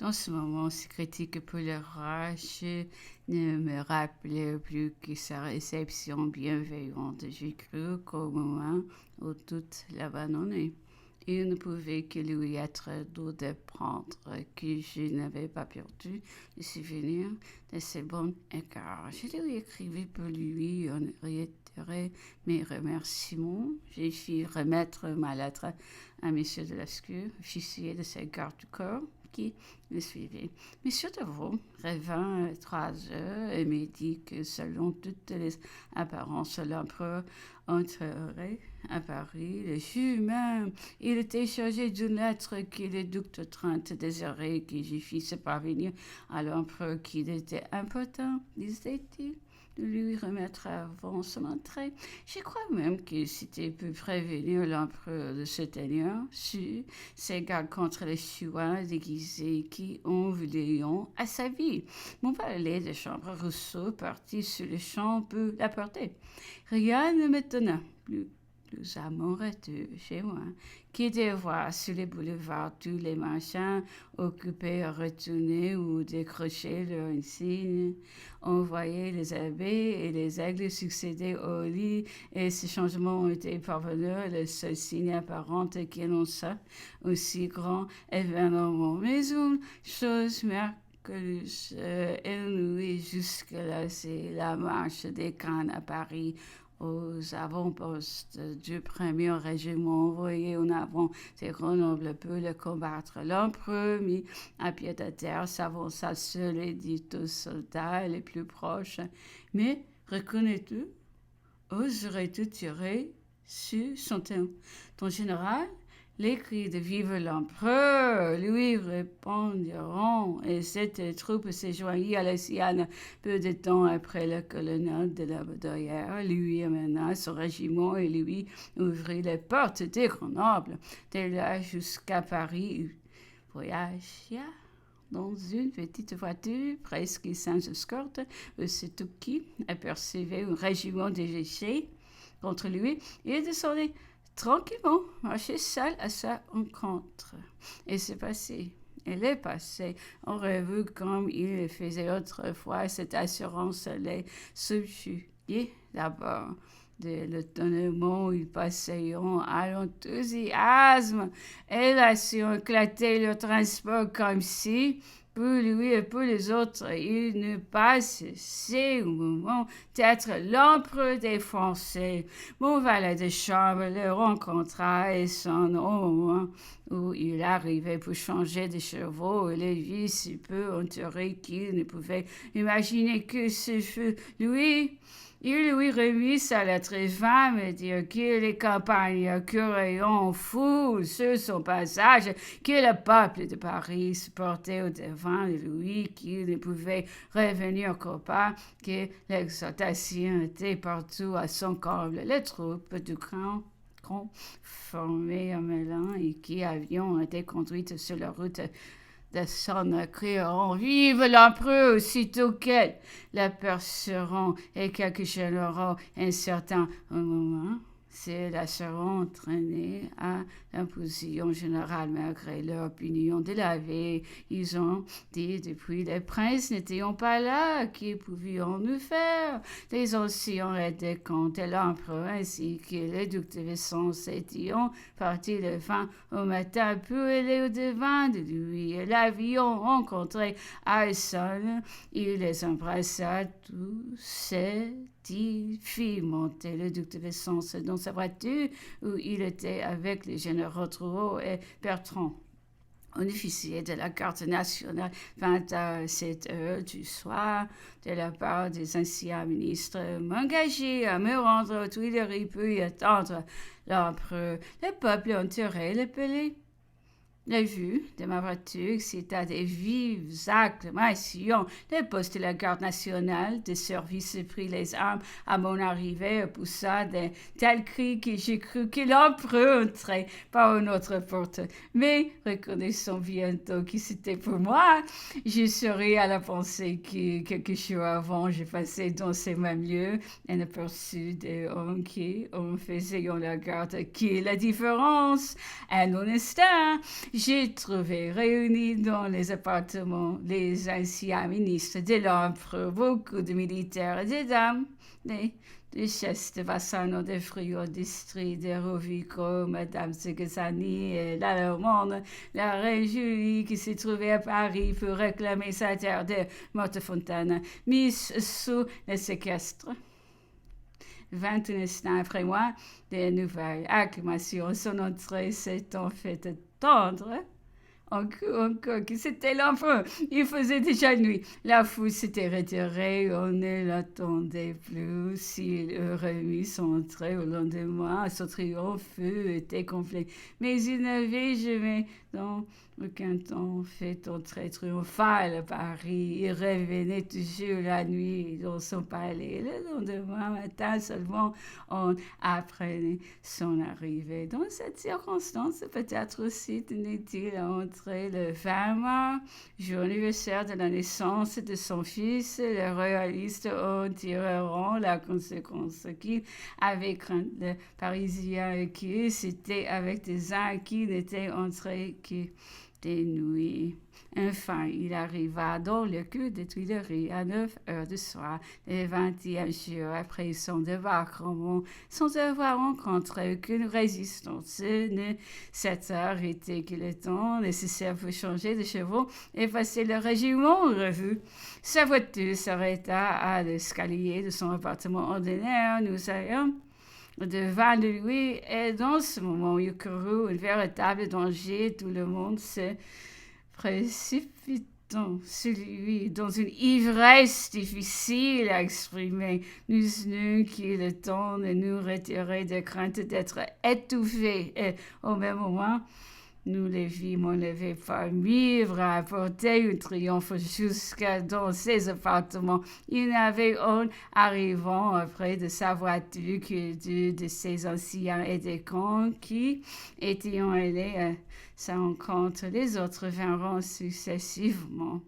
Dans ce moment si critique pour le rush, ne me rappelait plus que sa réception bienveillante. J'ai cru qu'au moment où tout l'abandonnait, il ne pouvait que lui être doux de prendre que je n'avais pas perdu le souvenir de ses bons écarts. Je lui écrivis pour lui en réitérer mes remerciements. J'ai fait remettre ma lettre à M. de Lascaux, officier de sa garde du corps, qui le suivait. Monsieur Deveau revint à 3 heures et me dit que selon toutes les apparences, l'empereur entrerait à Paris le jour même. Il était chargé d'une lettre que le duc de Trente désirait que je fisse parvenir à l'empereur qu'il était important, disait-il, de lui remettre avant son entrée. Je crois même que c'était pour prévenir l'empereur de se tenir sur ses gardes contre les Chouans déguisés qui ont volé à sa vie. Mon valet de chambre Rousseau partit sur le champ pour l'apporter. Rien ne m'étonna plus amoureux chez moi qui de voir sur les boulevards tous les marchands occupés à retourner ou décrocher leurs insignes. On voyait les abeilles et les aigles succéder au lit et ces changements ont été parvenus le seul signe apparent qui annonça aussi grand événement. Mais une chose miraculeuse inouïe jusque-là, c'est la marche des cannes à Paris aux avant-postes du premier régiment envoyé en avant de Grenoble pour le combattre. L'empereur mit à pied à terre, s'avança seul et dit aux soldats les plus proches, mais reconnais-tu, oserais-tu tirer sur ton général? Les cris de Vive l'empereur lui répondiront et cette troupe se joignit à la sienne peu de temps après. Le colonel de la Baudrière lui amena son régiment et lui ouvrit les portes de Grenoble. De là jusqu'à Paris, voyagea dans une petite voiture presque sans escorte. Aussitôt qui apercevait un régiment dégagé contre lui, il descendait tranquillement, marchait seul à sa rencontre. Et c'est passé. Elle est passée. On aurait vu comme il le faisait autrefois, cette assurance les subjuguer d'abord. De l'étonnement, ils passeront à l'enthousiasme. Elle a su éclater le transport comme si, pour lui et pour les autres, il ne pas cessé au moment d'être l'empereur des Français. Mon valet de chambre le rencontra et son au moment où il arrivait pour changer de chevaux, il le vit si peu entouré qu'il ne pouvait imaginer que ce fût lui. Il lui remit sa lettre et vint me dire que les campagnes accouraient en foule sur son passage, que le peuple de Paris se portait au-devant de lui, qu'il ne pouvait revenir qu'au pas, que l'exaltation était partout à son comble. Les troupes du camp formées à Mélan et qui avions été conduites sur la route de son criant Vive l'empereur aussitôt qu'elle l'apercevront et quelques généraux incertains un moment se laisseront entraîner à l'imposition générale malgré leur opinion de la veille. Ils ont dit depuis les princes n'étions pas là, qui pouvions-nous faire? Les anciens étaient contre l'empereur ainsi que le duc de Vicence étions partis le 20 au matin pour aller au-devant de lui et l'avion rencontré Alson. Il les embrassa tous et fit monter le duc de Vicence dans sa voiture où il était avec les généraux Drouot et Bertrand. Un officier de la garde nationale vint à 7 heures du soir de la part des anciens ministres m'engager à me rendre aux Tuileries pour y attendre l'empereur. Le peuple enterrait le pelé. La vue de ma voiture excita des vives acclamations. Le poste de la garde nationale de service prit les armes à mon arrivée et poussa de tels cris que j'ai cru que l'empereur entrait par une autre porte. Mais, reconnaissant bientôt que c'était pour moi, je souris à la pensée que quelques jours avant, je passais dans ces mêmes lieux et aperçu des hommes qui, en faisaient la garde, qui est la différence? Un instant, j'ai trouvé réunis dans les appartements les anciens ministres de l'Empereur, beaucoup de militaires et de dames, des duchesses de Bassano, de Friot, d'Istrie, de Rovigo, Madame Segezani et l'Allemande, la reine Julie qui s'est trouvée à Paris pour réclamer sa terre de Montefontaine, mise sous le séquestre. 21 ans après moi, des nouvelles acclamations sont entrées, s'étant fait attendre. Encore, que c'était l'enfant. Il faisait déjà nuit. La foule s'était retirée. On ne l'attendait plus. S'il aurait mis son entrée au lendemain, son triomphe était complet. Mais il n'avait jamais, dans aucun temps, fait entrée triomphale à Paris. Il revenait toujours la nuit dans son palais. Le lendemain matin seulement, on apprenait son arrivée. Dans cette circonstance, peut-être aussi tenait-il à entrer le 20 mars, jour anniversaire de la naissance de son fils. Les royalistes en tireront la conséquence qu'il avait craint le Parisien et qui c'était avec des uns qui n'étaient entrés que des nuits. Enfin, il arriva dans le cul des Tuileries à 9 heures du soir, le 20e jour après son débarquement, sans avoir rencontré aucune résistance. Cette heure était que le temps nécessaire pour changer de chevaux et passer le régiment en revue. Sa voiture s'arrêta à l'escalier de son appartement ordinaire. Nous allions devant de lui et dans ce moment, il courut un véritable danger. Tout le monde se précipitant sur lui dans une ivresse difficile à exprimer. Nous n'eûmes que le temps de nous retirer de crainte d'être étouffés et au même moment, nous les vîmes enlevés par Mivre à apporter un triomphe jusqu'à dans ses appartements. Il n'avait en arrivant auprès de sa voiture que deux de ses anciens aidants qui étaient allés à sa rencontre. Les autres vinrent successivement.